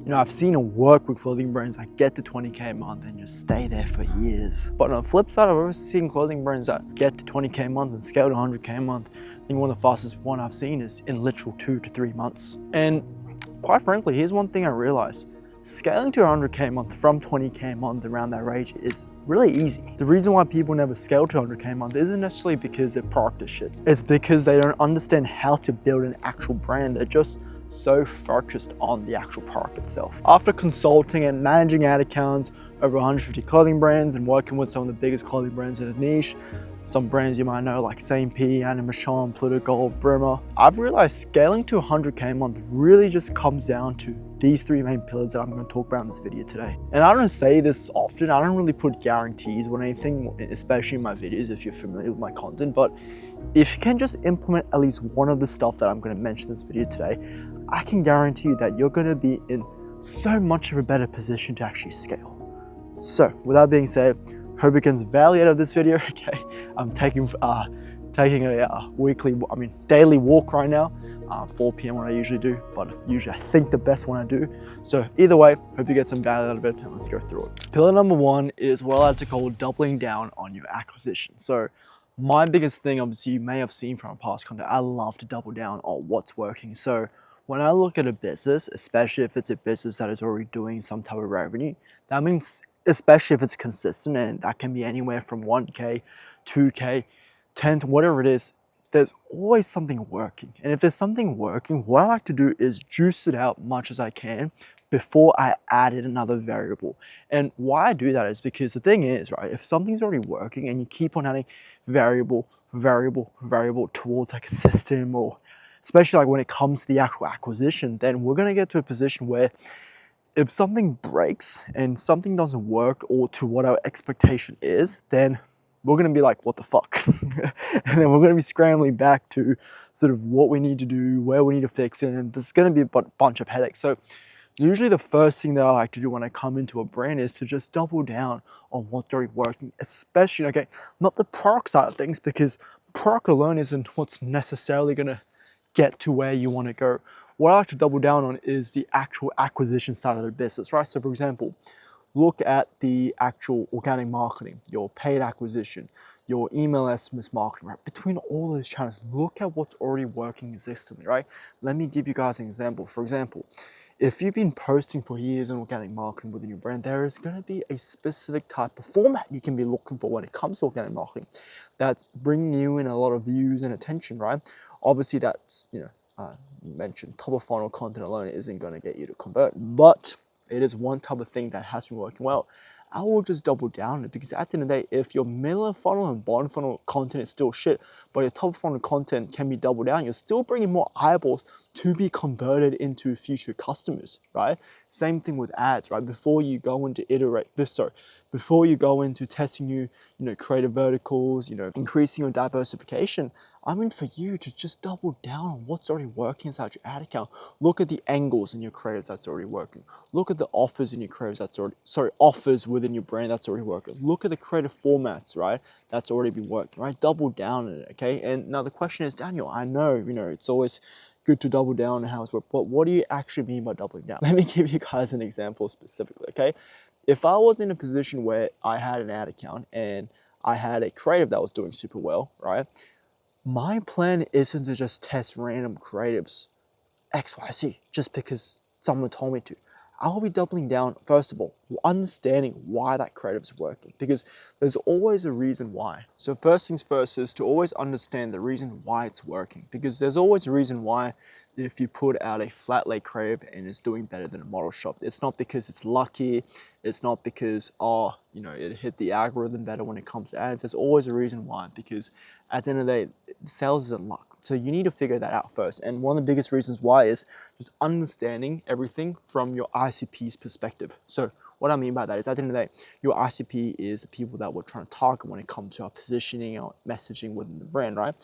You know, I've seen it work with clothing brands that get to 20K a month and just stay there for years. But on the flip side, I've also seen clothing brands that get to 20K a month and scale to 100K a month. I think one of the fastest one I've seen is in literal 2 to 3 months. And quite frankly, here's one thing I realized. Scaling to 100K a month from 20K a month around that range is really easy. The reason why people never scale to 100K a month isn't necessarily because their product is shit. It's because they don't understand how to build an actual brand. They're just so focused on the actual product itself. After consulting and managing ad accounts over 150 clothing brands and working with some of the biggest clothing brands in a niche, some brands you might know like Saint P, Anna Michon, Pluto Gold, Bremer, I've realized scaling to 100K a month really just comes down to these 3 main pillars that I'm going to talk about in this video today. And I don't say this often, I don't really put guarantees on anything, especially in my videos if you're familiar with my content, but if you can just implement at least one of the stuff that I'm going to mention in this video today, I can guarantee you that you're going to be in so much of a better position to actually scale. So with that being said, hope you can value out of this video. Okay, I'm taking a daily walk right now, 4 p.m. what I usually do, but usually I think the best one I do. So either way, hope you get some value out of it, and let's go through it. Pillar number 1 is what I like to call doubling down on your acquisition. So my biggest thing, obviously you may have seen from past content, I love to double down on what's working. So when I look at a business, especially if it's a business that is already doing some type of revenue, that means especially if it's consistent, and that can be anywhere from 1K, 2K, 10 to whatever it is, there's always something working. And if there's something working, what I like to do is juice it out much as I can before I add in another variable. And why I do that is because the thing is, right, if something's already working and you keep on adding variable towards like a system, or especially like when it comes to the actual acquisition, then we're going to get to a position where if something breaks and something doesn't work or to what our expectation is, then we're going to be like, what the fuck? And then we're going to be scrambling back to sort of what we need to do, where we need to fix it, and there's going to be a bunch of headaches. So usually the first thing that I like to do when I come into a brand is to just double down on what's already working, especially, okay, not the product side of things, because product alone isn't what's necessarily going to get to where you want to go. What I like to double down on is the actual acquisition side of the business, right? So for example, look at the actual organic marketing, your paid acquisition, your email SMS marketing, right? Between all those channels, look at what's already working consistently, right? Let me give you guys an example. For example, if you've been posting for years on organic marketing within your brand, there is going to be a specific type of format you can be looking for when it comes to organic marketing that's bringing you in a lot of views and attention, right? Obviously, that's, you mentioned top of funnel content alone isn't going to get you to convert, but it is one type of thing that has been working well. I will just double down on it, because at the end of the day, if your middle of funnel and bottom funnel content is still shit, but your top of funnel content can be doubled down, you're still bringing more eyeballs to be converted into future customers, right? Same thing with ads, right? Before you go into before you go into testing new, creative verticals, increasing your diversification, I mean, for you to just double down on what's already working inside your ad account. Look at the angles in your creatives that's already working. Look at the offers in your creatives offers within your brand that's already working. Look at the creative formats, right? That's already been working, right? Double down on it, okay? And now the question is, Daniel, I know, it's always good to double down on how it's working, but what do you actually mean by doubling down? Let me give you guys an example specifically, okay? If I was in a position where I had an ad account and I had a creative that was doing super well, right? My plan isn't to just test random creatives XYZ just because someone told me to. I'll be doubling down, first of all, understanding why that creative is working, because there's always a reason why. So first things first is to always understand the reason why it's working, because there's always a reason why if you put out a flat lay creative and it's doing better than a model shop. It's not because it's lucky. It's not because, it hit the algorithm better when it comes to ads. There's always a reason why, because at the end of the day, sales isn't luck. So you need to figure that out first. And one of the biggest reasons why is just understanding everything from your ICP's perspective. So what I mean by that is, at the end of the day, your ICP is the people that we're trying to target when it comes to our positioning or messaging within the brand, right?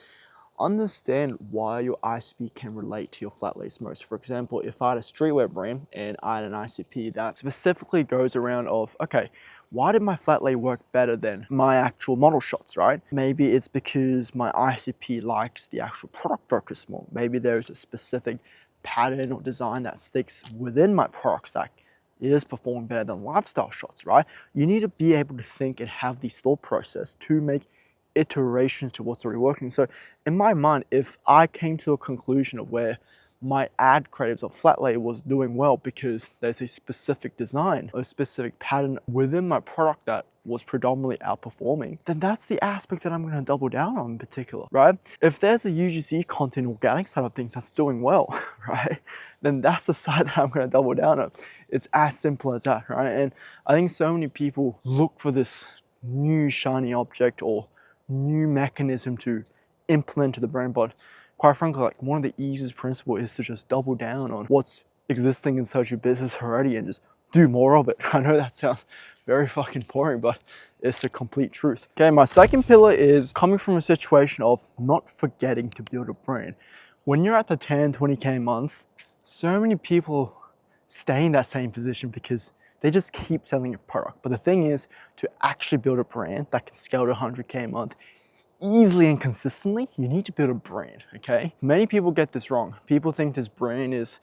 Understand why your ICP can relate to your flat lace most. For example, if I had a streetwear brand and I had an ICP that specifically goes around of, okay, why did my flat lay work better than my actual model shots, right? Maybe it's because my ICP likes the actual product focus more. Maybe there's a specific pattern or design that sticks within my product stack is performing better than lifestyle shots, right? You need to be able to think and have these thought process to make iterations to what's already working. So in my mind, if I came to a conclusion of where my ad creatives or flat lay was doing well because there's a specific design, a specific pattern within my product that was predominantly outperforming, then that's the aspect that I'm going to double down on in particular, right? If there's a UGC content organic side of things that's doing well, right, then that's the side that I'm going to double down on. It's as simple as that, right? And I think so many people look for this new shiny object or new mechanism to implement to the brand, but quite frankly, like one of the easiest principles is to just double down on what's existing inside your business already and just do more of it. I know that sounds very fucking boring, but it's the complete truth. Okay, my second pillar is coming from a situation of not forgetting to build a brand. When you're at the 10, 20K a month, so many people stay in that same position because they just keep selling a product. But the thing is, to actually build a brand that can scale to 100K a month easily and consistently, you need to build a brand, okay? Many people get this wrong. People think this brand is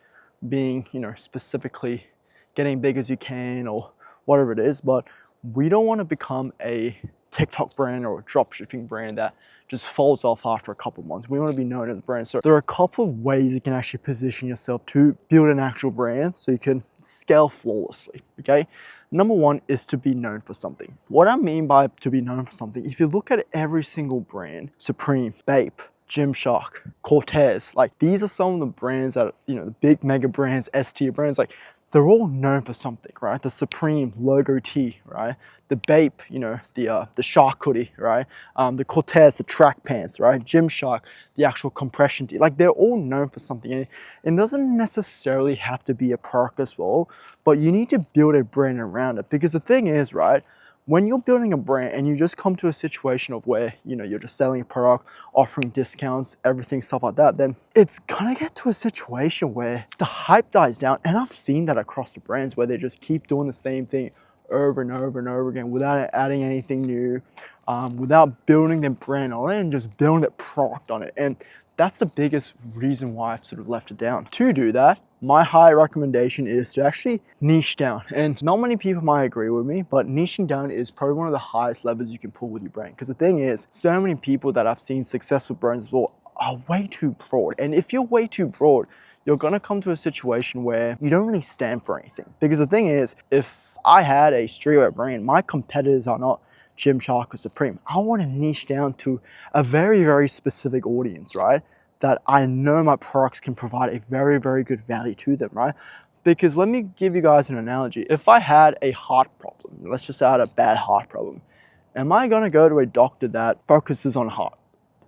being, specifically getting big as you can or whatever it is, but we don't want to become a TikTok brand or a dropshipping brand that just falls off after a couple months. We want to be known as a brand. So there are a couple of ways you can actually position yourself to build an actual brand so you can scale flawlessly, okay? Number one is to be known for something. What I mean by to be known for something, if you look at every single brand, Supreme, Bape, Gymshark, Cortez, like these are some of the brands that, the big mega brands, S-tier brands, like they're all known for something, right? The Supreme logo tee, right? The Bape, the Shark hoodie, right? The Cortez, the track pants, right? Gymshark, the actual compression tee. Like they're all known for something. And it doesn't necessarily have to be a product as well, but you need to build a brand around it. Because the thing is, right? When you're building a brand and you just come to a situation of where, you're just selling a product, offering discounts, everything, stuff like that, then it's gonna get to a situation where the hype dies down. And I've seen that across the brands where they just keep doing the same thing over and over and over again without adding anything new, without building their brand on it and just building their product on it. And that's the biggest reason why I've sort of left it down. To do that, my high recommendation is to actually niche down. And not many people might agree with me, but niching down is probably one of the highest levers you can pull with your brand. Because the thing is, so many people that I've seen successful brands as well are way too broad. And if you're way too broad, you're gonna come to a situation where you don't really stand for anything. Because the thing is, if I had a streetwear brand, my competitors are not Gymshark or Supreme. I want to niche down to a very, very specific audience, right? That I know my products can provide a very, very good value to them, right? Because let me give you guys an analogy. If I had a heart problem, let's just say I had a bad heart problem, am I going to go to a doctor that focuses on heart?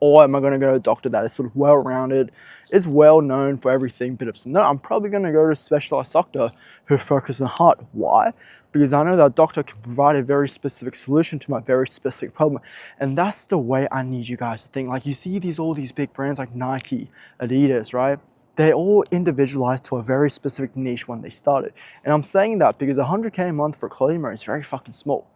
Or am I going to go to a doctor that is sort of well-rounded, is well-known for everything? No, I'm probably going to go to a specialized doctor who focuses on heart. Why? Because I know that doctor can provide a very specific solution to my very specific problem. And that's the way I need you guys to think. Like you see all these big brands like Nike, Adidas, right? They're all individualized to a very specific niche when they started. And I'm saying that because 100K a month for a clothing brand is very fucking small.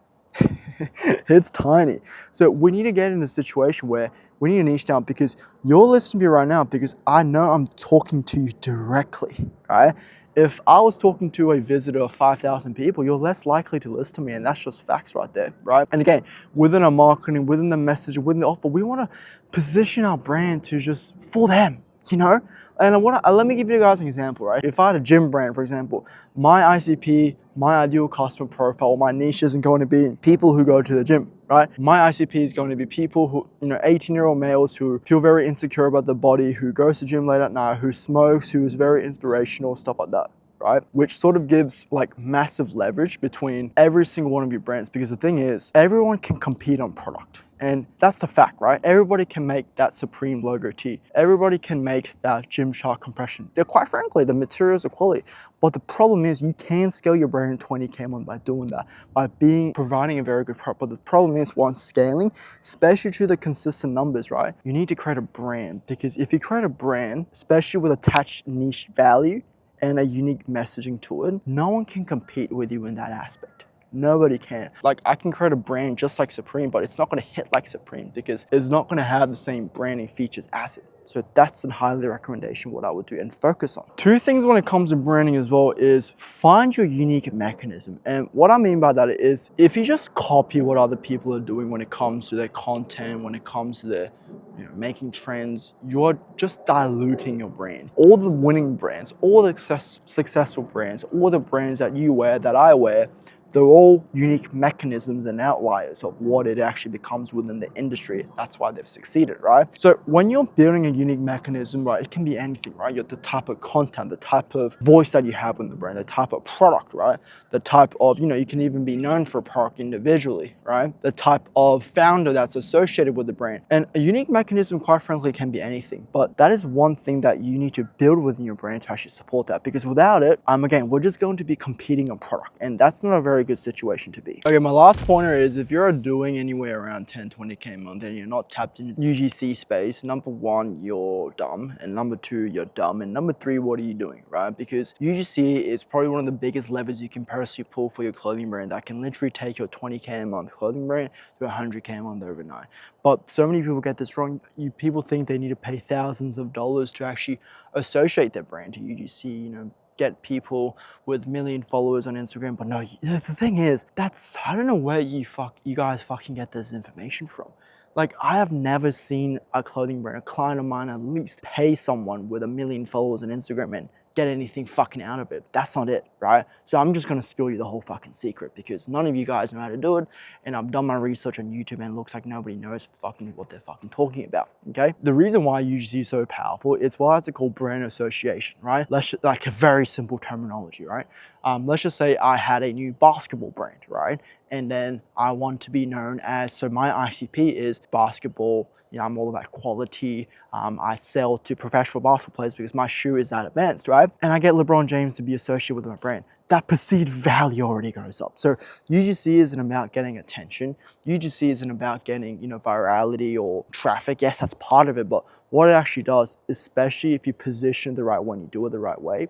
It's tiny. So we need to get in a situation where we need to niche down, because you're listening to me right now because I know I'm talking to you directly, right? If I was talking to a visitor of 5,000 people, you're less likely to listen to me, and that's just facts right there, right? And again, within our marketing, within the message, within the offer, we want to position our brand to just for them, And let me give you guys an example, right? If I had a gym brand, for example, my ICP, my ideal customer profile, my niche isn't going to be people who go to the gym, right? My ICP is going to be people who, 18-year-old males who feel very insecure about their body, who goes to the gym late at night, who smokes, who is very inspirational, stuff like that, right? Which sort of gives like massive leverage between every single one of your brands, because the thing is, everyone can compete on product. And that's the fact, right? Everybody can make that Supreme logo tee. Everybody can make that Gymshark compression. They're quite frankly, the materials are quality. But the problem is you can scale your brand 20K a month by doing that, by providing a very good product. But the problem is once scaling, especially to the consistent numbers, right? You need to create a brand, because if you create a brand, especially with attached niche value and a unique messaging to it, no one can compete with you in that aspect. Nobody can. Like I can create a brand just like Supreme, but it's not going to hit like Supreme because it's not going to have the same branding features as it. So that's a highly recommendation what I would do and focus on. Two things when it comes to branding as well is find your unique mechanism. And what I mean by that is if you just copy what other people are doing when it comes to their content, when it comes to their making trends, you're just diluting your brand. All the winning brands, all the successful brands, all the brands that you wear, that I wear, they're all unique mechanisms and outliers of what it actually becomes within the industry. That's why they've succeeded, right? So when you're building a unique mechanism, right, it can be anything, right? You're the type of content, the type of voice that you have in the brand, the type of product, right? The type of, you can even be known for a product individually, right? The type of founder that's associated with the brand. And a unique mechanism, quite frankly, can be anything. But that is one thing that you need to build within your brand to actually support that. Because without it, again, we're just going to be competing on product. And that's not a very good situation to be. Okay, my last pointer is if you're doing anywhere around 10, 20K a month and you're not tapped into UGC space, number one, you're dumb. And number two, you're dumb. And number three, what are you doing, right? Because UGC is probably one of the biggest levers you can personally pull for your clothing brand that can literally take your 20K a month clothing brand to 100K a month overnight. But so many people get this wrong. People think they need to pay thousands of dollars to actually associate their brand to UGC, get people with million followers on Instagram. But no, the thing is, I don't know where you guys fucking get this information from. Like, I have never seen a clothing brand, a client of mine at least, pay someone with 1 million followers on Instagram and get anything fucking out of it. That's not it, right? So I'm just gonna spill you the whole fucking secret because none of you guys know how to do it, and I've done my research on YouTube and it looks like nobody knows fucking what they're fucking talking about, okay? The reason why UGC is so powerful, it's why it's called brand association, right? Like a very simple terminology, right? Let's just say I had a new basketball brand, right? And then I want to be known as, so my ICP is basketball. I'm all about quality. I sell to professional basketball players because my shoe is that advanced, right? And I get LeBron James to be associated with my brand. That perceived value already goes up. So UGC isn't about getting attention. UGC isn't about getting, virality or traffic. Yes, that's part of it, but what it actually does, especially if you position it the right way and you do it the right way,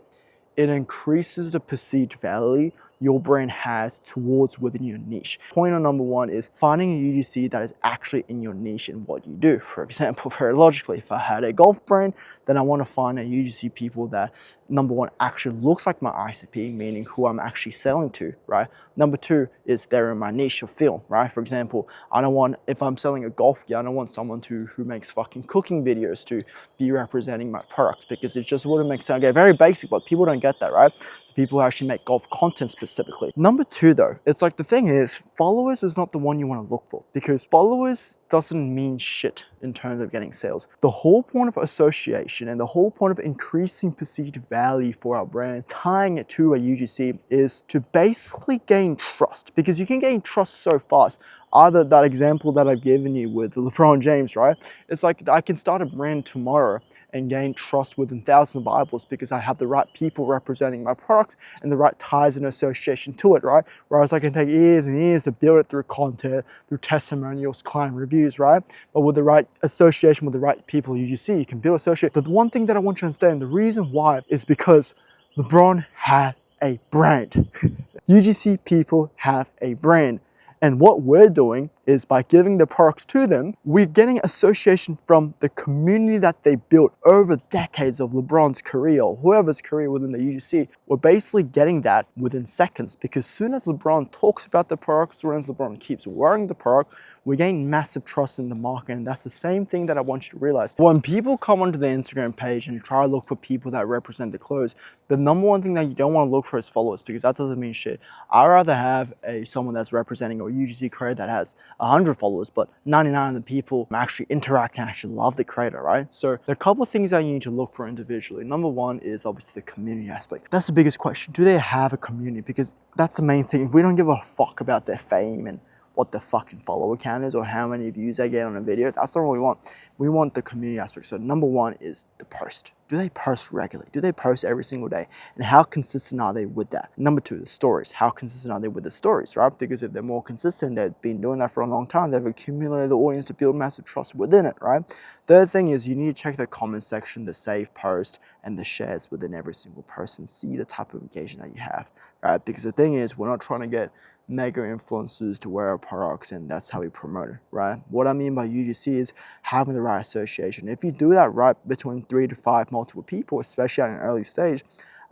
it increases the perceived value your brand has towards within your niche. Pointer number one is finding a UGC that is actually in your niche and what you do. For example, very logically, if I had a golf brand, then I want to find a UGC people that, number one, actually looks like my ICP, meaning who I'm actually selling to, right? Number two is they're in my niche of film, right? For example, if I'm selling a golf gear, I don't want someone who makes fucking cooking videos to be representing my products because it just wouldn't make sense. Okay, very basic, but people don't get that, right? So people who actually make golf content specifically. Number two though, it's like the thing is, followers is not the one you want to look for because followers doesn't mean shit in terms of getting sales. The whole point of association and the whole point of increasing perceived value for our brand, tying it to a UGC, is to basically gain trust, because you can gain trust so fast. Either that example that I've given you with LeBron James, right? It's like I can start a brand tomorrow and gain trust within thousands of eyeballs because I have the right people representing my products and the right ties and association to it, right? Whereas I can take years and years to build it through content, through testimonials, client reviews, right? But with the right association with the right people you can build associate. The one thing that I want you to understand, the reason why is because LeBron had a brand. UGC people have a brand. And what we're doing is by giving the products to them, we're getting association from the community that they built over decades of LeBron's career or whoever's career within the UGC. We're basically getting that within seconds because as soon as LeBron talks about the product, as soon as LeBron keeps wearing the product, we gain massive trust in the market. And that's the same thing that I want you to realize. When people come onto the Instagram page and try to look for people that represent the clothes, the number one thing that you don't want to look for is followers because that doesn't mean shit. I'd rather have someone that's representing a UGC creator that has 100 followers, but 99 of the people actually interact and actually love the creator, right? So there are a couple of things that you need to look for individually. Number one is obviously the community aspect. That's the biggest question. Do they have a community? Because that's the main thing. We don't give a fuck about their fame and what the fucking follower count is or how many views they get on a video. That's not what we want. We want the community aspect. So number one is the post. Do they post regularly? Do they post every single day? And how consistent are they with that? Number two, the stories. How consistent are they with the stories, right? Because if they're more consistent, they've been doing that for a long time, they've accumulated the audience to build massive trust within it, right? Third thing is you need to check the comment section, the save post, and the shares within every single post and see the type of engagement that you have, right? Because the thing is, we're not trying to get mega influencers to wear our products, and that's how we promote it, right? What I mean by UGC is having the right association. If you do that right between 3 to 5 multiple people, especially at an early stage,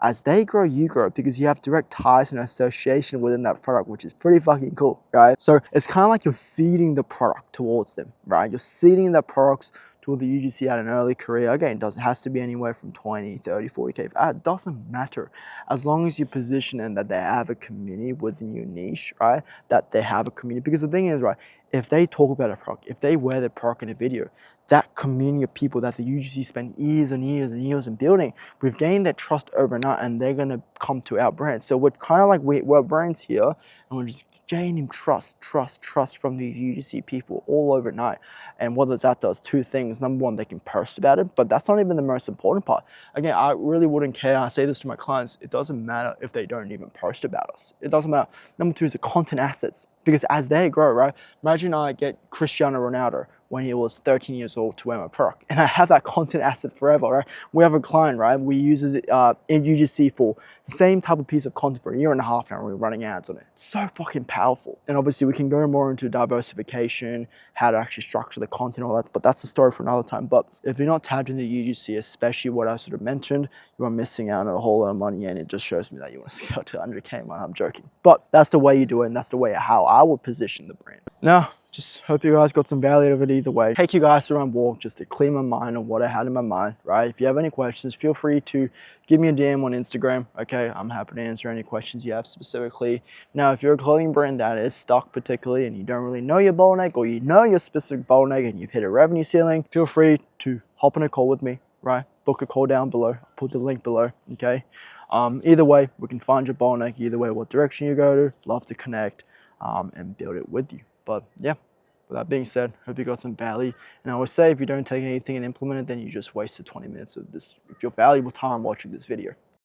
as they grow, you grow, because you have direct ties and association within that product, which is pretty fucking cool, right? So it's kind of like you're seeding the product towards them, right? You're seeding the products toward the UGC at an early career. Again, it has to be anywhere from 20, 30, 40K. It doesn't matter. As long as you position them that they have a community within your niche, right? That they have a community. Because the thing is, right, if they talk about a product, if they wear the product in a video, that community of people that the UGC spend years and years and years in building, we've gained that trust overnight, and they're going to come to our brand. So we're kind of like, we're brands here, and we're just gaining trust from these UGC people all overnight. And what that does, two things. Number one, they can post about it, but that's not even the most important part. Again, I really wouldn't care. I say this to my clients, it doesn't matter if they don't even post about us. It doesn't matter. Number two is the content assets, because as they grow, right? Imagine I get Cristiano Ronaldo when he was 13 years old to wear my product, and I have that content asset forever, right? We have a client, right? We use it in UGC for the same type of piece of content for a year and a half now. We're running ads on it. It's so fucking powerful. And obviously we can go more into diversification, how to actually structure the content, all that, but that's a story for another time. But if you're not tapped into UGC, especially what I sort of mentioned, you are missing out on a whole lot of money, and it just shows me that you want to scale to 100K. I'm joking, but that's the way you do it, and that's the way how I would position the brand. Now, just hope you guys got some value out of it either way. Take you guys around walk just to clear my mind on what I had in my mind, right? If you have any questions, feel free to give me a DM on Instagram, okay? I'm happy to answer any questions you have specifically. Now, if you're a clothing brand that is stuck particularly and you don't really know your bottleneck, or you know your specific bottleneck and you've hit a revenue ceiling, feel free to hop on a call with me, right? Book a call down below. I'll put the link below, okay? Either way, we can find your bottleneck. Either way, what direction you go to, love to connect and build it with you. But yeah, with that being said, hope you got some value. And I always say, if you don't take anything and implement it, then you just wasted 20 minutes of this, if your valuable time watching this video.